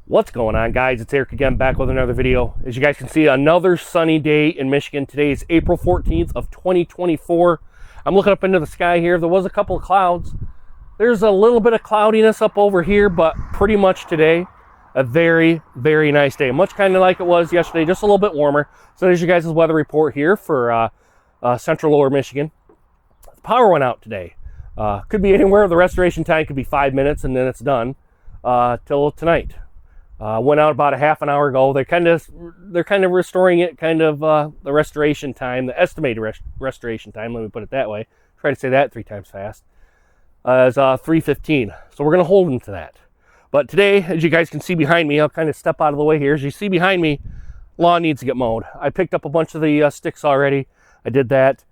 What's going on, guys? It's Eric again, back with another video. As you guys can see, another sunny day in Michigan. Today is April 14th of 2024. I'm looking up into the sky here. There was a couple of clouds. There's a little bit of cloudiness up over here, but pretty much today, a very, very nice day. Much kind of like it was yesterday, just a little bit warmer. So there's your guys' weather report here for central lower Michigan. The power went out today. Could be anywhere. The restoration time could be 5 minutes and then it's done till tonight. Went out about a half an hour ago. They're kind of restoring it, the restoration time, the estimated restoration time, let me put it that way. Try to say that 3 times fast. Is 3:15. So we're going to hold them to that. But today, as you guys can see behind me, I'll kind of step out of the way here. As you see behind me, lawn needs to get mowed. I picked up a bunch of the sticks already. I did that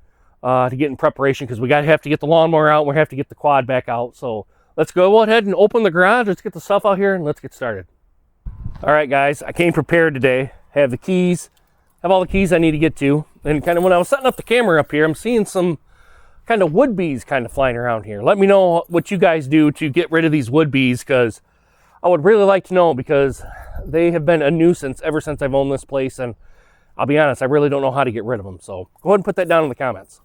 to get in preparation because we have to get the lawnmower out and we have to get the quad back out. So let's go ahead and open the garage. Let's get the stuff out here and let's get started. All right, guys, I came prepared today. Have the keys, have all the keys I need to get to. And kind of when I was setting up the camera up here, I'm seeing some kind of wood bees kind of flying around here. Let me know what you guys do to get rid of these wood bees, because I would really like to know, because they have been a nuisance ever since I've owned this place. And I'll be honest, I really don't know how to get rid of them. So go ahead and put that down in the comments.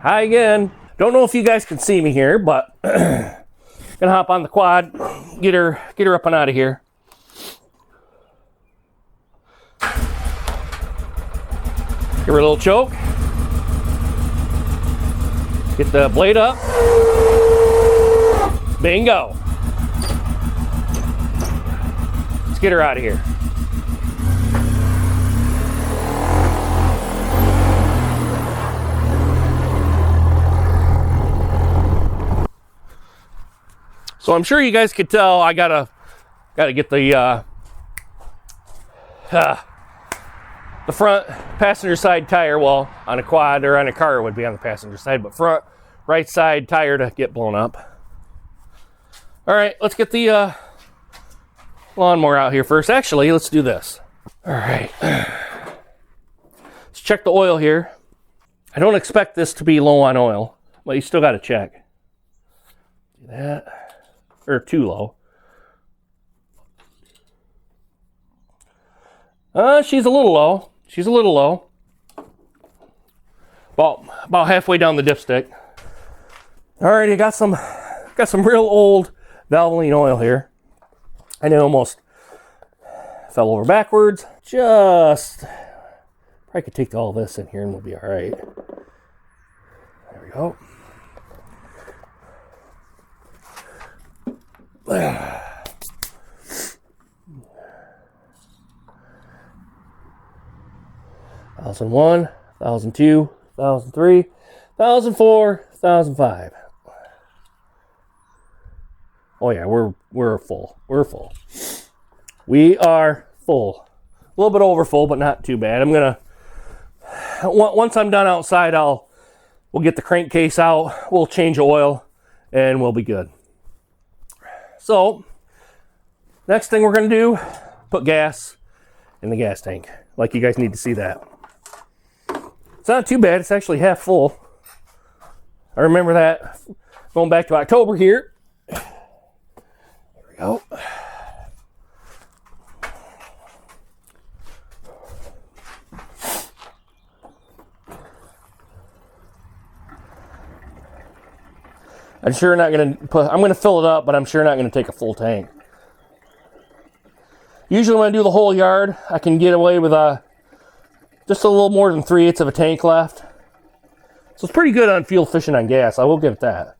Hi again. Don't know if you guys can see me here, but gonna hop on the quad, get her up and out of here. Give her a little choke. Get the blade up. Bingo. Let's get her out of here. So I'm sure you guys could tell I gotta get the front passenger side tire, well, on a quad or on a car it would be on the passenger side, but front right side tire to get blown up. All right, let's get the lawnmower out here first. Actually, let's do this. All right, let's check the oil here. I don't expect this to be low on oil, but you still got to check. Do that. Or too low. She's a little low. She's a little low. About halfway down the dipstick. Alright, I got some real old Valvoline oil here. And it almost fell over backwards. Just probably could take all this in here and we'll be alright. There we go. 1001, 1002, 1003, 1004, 1005. Oh yeah, we're full. We're full. We are full. A little bit over full, but not too bad. I'm gonna once I'm done outside, we'll get the crankcase out. We'll change oil, and we'll be good. So, next thing we're going to do, put gas in the gas tank. Like, you guys need to see that. It's not too bad. It's actually half full. I remember that going back to October here. There we go. I'm sure not going to put, I'm going to fill it up, but I'm sure not going to take a full tank. Usually when I do the whole yard, I can get away with just a little more than 3/8 of a tank left. So it's pretty good on fuel efficient on gas. I will give it that.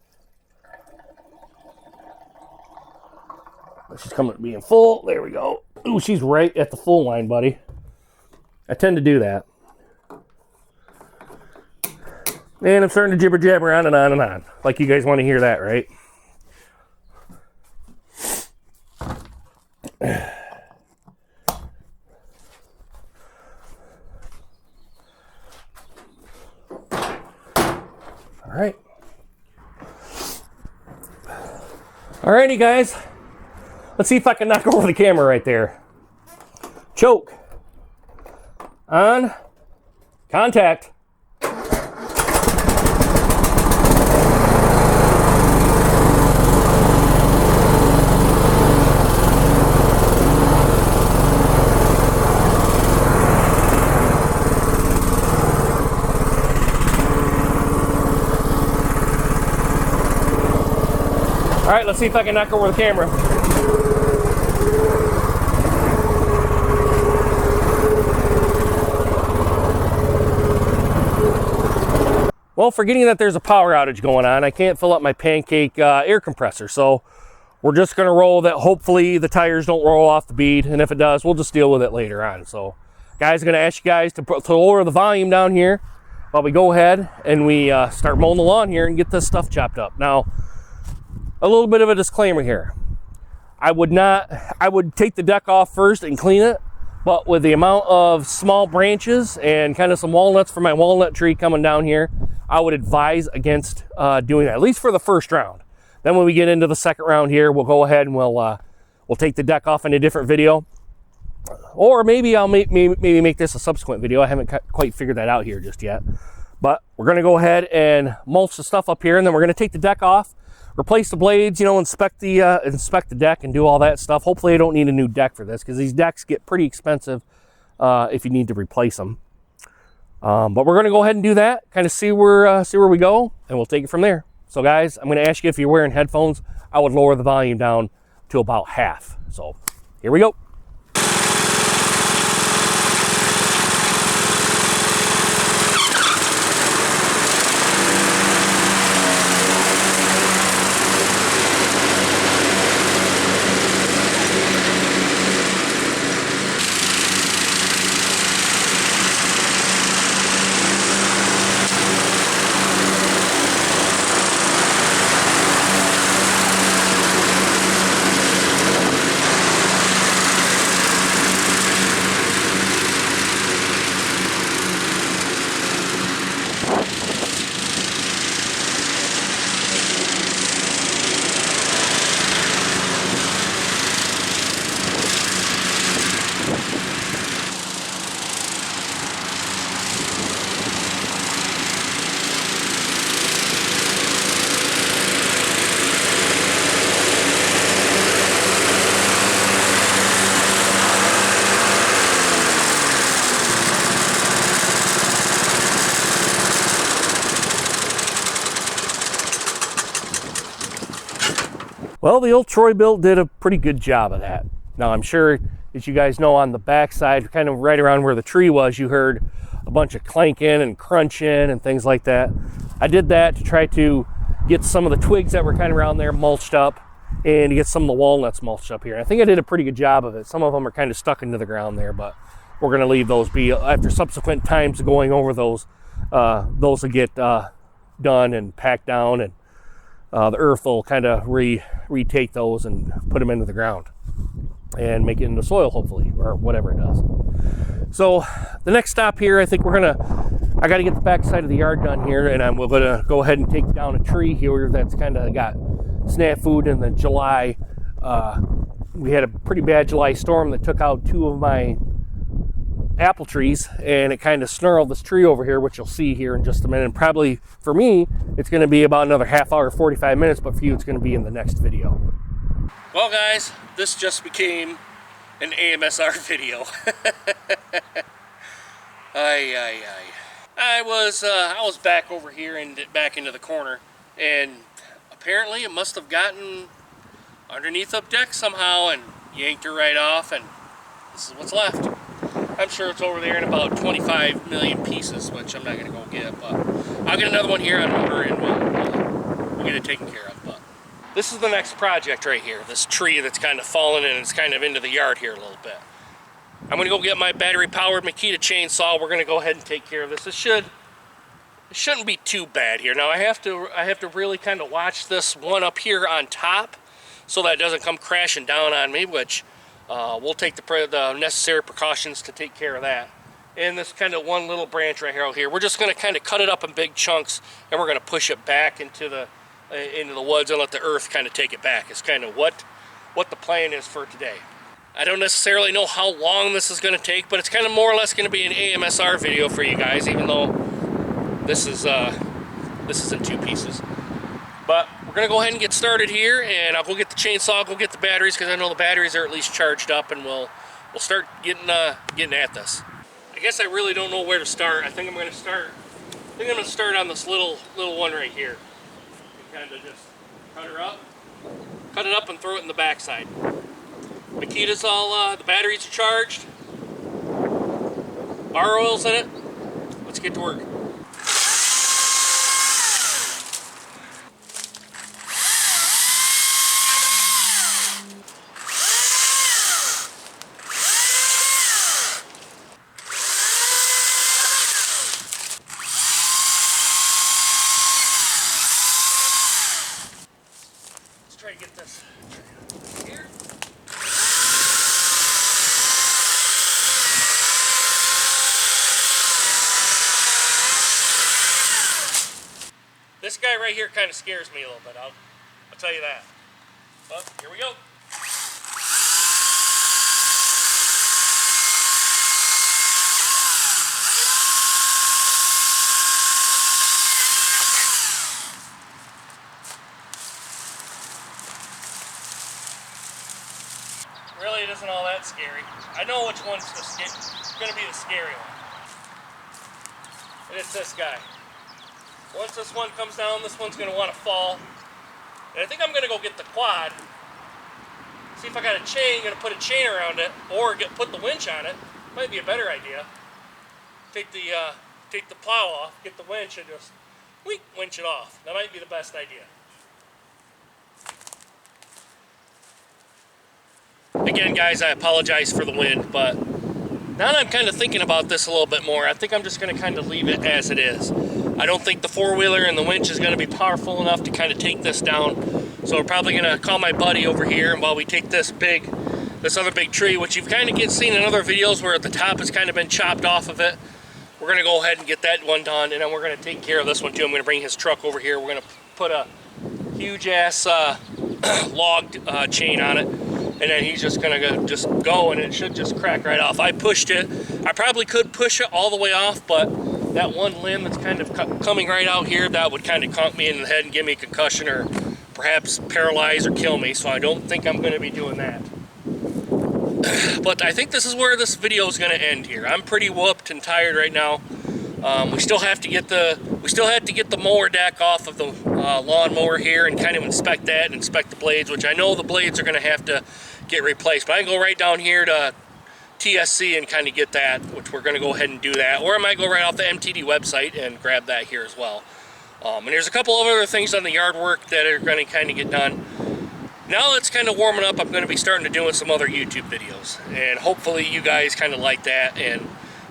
She's coming to being full. There we go. Ooh, she's right at the full line, buddy. I tend to do that. And I'm starting to jibber jabber on and on and on. Like you guys want to hear that, right? All right. Alrighty, guys. Let's see if I can knock over the camera right there. Choke. On. Contact. All right, let's see if I can knock over the camera. Well, forgetting that there's a power outage going on, I can't fill up my pancake air compressor, so we're just going to roll that. Hopefully the tires don't roll off the bead, and if it does, we'll just deal with it later on. So, guys, I'm going to ask you guys to lower the volume down here while we go ahead and we start mowing the lawn here and get this stuff chopped up. Now, a little bit of a disclaimer here. I would take the deck off first and clean it, but with the amount of small branches and kind of some walnuts from my walnut tree coming down here, I would advise against doing that, at least for the first round. Then when we get into the second round here, we'll go ahead and we'll take the deck off in a different video. Or maybe I'll maybe make this a subsequent video. I haven't quite figured that out here just yet. But we're going to go ahead and mulch the stuff up here, and then we're going to take the deck off, replace the blades, inspect the deck and do all that stuff. Hopefully I don't need a new deck for this, because these decks get pretty expensive if you need to replace them. But we're going to go ahead and do that, kind of see where we go, and we'll take it from there. So guys, I'm going to ask you, if you're wearing headphones, I would lower the volume down to about half. So here we go. Well, the old Troy-Bilt did a pretty good job of that. Now, I'm sure, as you guys know, on the backside, kind of right around where the tree was, you heard a bunch of clanking and crunching and things like that. I did that to try to get some of the twigs that were kind of around there mulched up and to get some of the walnuts mulched up here. I think I did a pretty good job of it. Some of them are kind of stuck into the ground there, but we're going to leave those be. After subsequent times of going over those will get done and packed down, and the earth will kind of retake those and put them into the ground and make it into soil, hopefully, or whatever it does. So the next stop here, I think I got to get the back side of the yard done here, and we're going to go ahead and take down a tree here that's kind of got snafu'd in the July. We had a pretty bad July storm that took out 2 of my apple trees, and it kind of snarled this tree over here, which you'll see here in just a minute. And probably for me, it's going to be about another half hour, 45 minutes, but for you, it's going to be in the next video. Well, guys, this just became an AMSR video. I was back over here and back into the corner, and apparently it must have gotten underneath up deck somehow and yanked her right off, and this is what's left. I'm sure it's over there in about 25 million pieces, which I'm not going to go get, but I'll get another one here on order, and we'll get it taken care of. But this is the next project right here, this tree that's kind of fallen and it's kind of into the yard here a little bit. I'm going to go get my battery-powered Makita chainsaw. We're going to go ahead and take care of this. It shouldn't be too bad here. Now I have to really kind of watch this one up here on top so that it doesn't come crashing down on me, which we'll take the necessary precautions to take care of that. And this kind of one little branch right here, we're just going to kind of cut it up in big chunks, and we're going to push it back into the woods and let the earth kind of take it back. It's kind of what the plan is for today. I don't necessarily know how long this is going to take, but it's kind of more or less going to be an AMSR video for you guys, even though this is in 2 pieces. But we're going to go ahead and get started here, and I'll go get the chainsaw, go get the batteries, because I know the batteries are at least charged up, and we'll start getting at this. I guess I really don't know where to start. I think I'm going to start on this little one right here. And kind of just cut it up and throw it in the backside. Makita's all, the batteries are charged. Bar oil's in it. Let's get to work. Let's try to get this here. This guy right here kind of scares me a little bit, I'll tell you that. But here we go. Really, it isn't all that scary. I know which one's going to be the scary one. And it's this guy. Once this one comes down, this one's going to want to fall. And I think I'm going to go get the quad. See if I got a chain, going to put a chain around it, or put the winch on it. Might be a better idea. Take the plow off, get the winch, and just winch it off. That might be the best idea. Again, guys, I apologize for the wind, but now that I'm kind of thinking about this a little bit more, I think I'm just going to kind of leave it as it is. I don't think the 4-wheeler and the winch is going to be powerful enough to kind of take this down. So we're probably going to call my buddy over here, and while we take this other big tree, which you've kind of seen in other videos where the top has kind of been chopped off of it, we're going to go ahead and get that one done, and then we're going to take care of this one too. I'm going to bring his truck over here. We're going to put a huge ass log chain on it, and then he's just going to go, and it should just crack right off. I pushed it. I probably could push it all the way off, but that one limb that's kind of coming right out here, that would kind of conk me in the head and give me a concussion, or perhaps paralyze or kill me, so I don't think I'm going to be doing that. But I think this is where this video is going to end here. I'm pretty whooped and tired right now. We still have to get the mower deck off of the lawn mower here and kind of inspect that and inspect the blades, which I know the blades are going to have to get replaced. But I can go right down here to TSC and kind of get that, which we're going to go ahead and do that. Or I might go right off the MTD website and grab that here as well. And there's a couple of other things on the yard work that are going to kind of get done. Now it's kind of warming up, I'm going to be starting to doing some other YouTube videos. And hopefully you guys kind of like that. And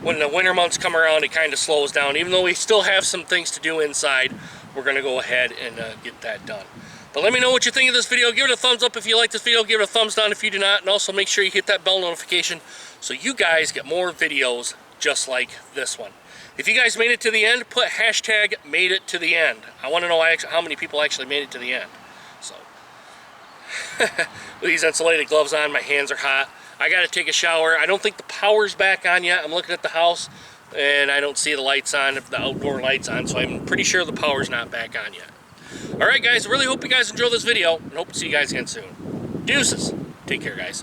when the winter months come around, it kind of slows down. Even though we still have some things to do inside, we're going to go ahead and get that done. But let me know what you think of this video. Give it a thumbs up if you like this video. Give it a thumbs down if you do not. And also make sure you hit that bell notification so you guys get more videos just like this one. If you guys made it to the end, put hashtag made it to the end. I want to know how many people actually made it to the end. So, with these insulated gloves on, my hands are hot. I got to take a shower. I don't think the power's back on yet. I'm looking at the house and I don't see the lights on, the outdoor lights on, so I'm pretty sure the power's not back on yet. Alright guys, I really hope you guys enjoyed this video and hope to see you guys again soon. Deuces. Take care, guys.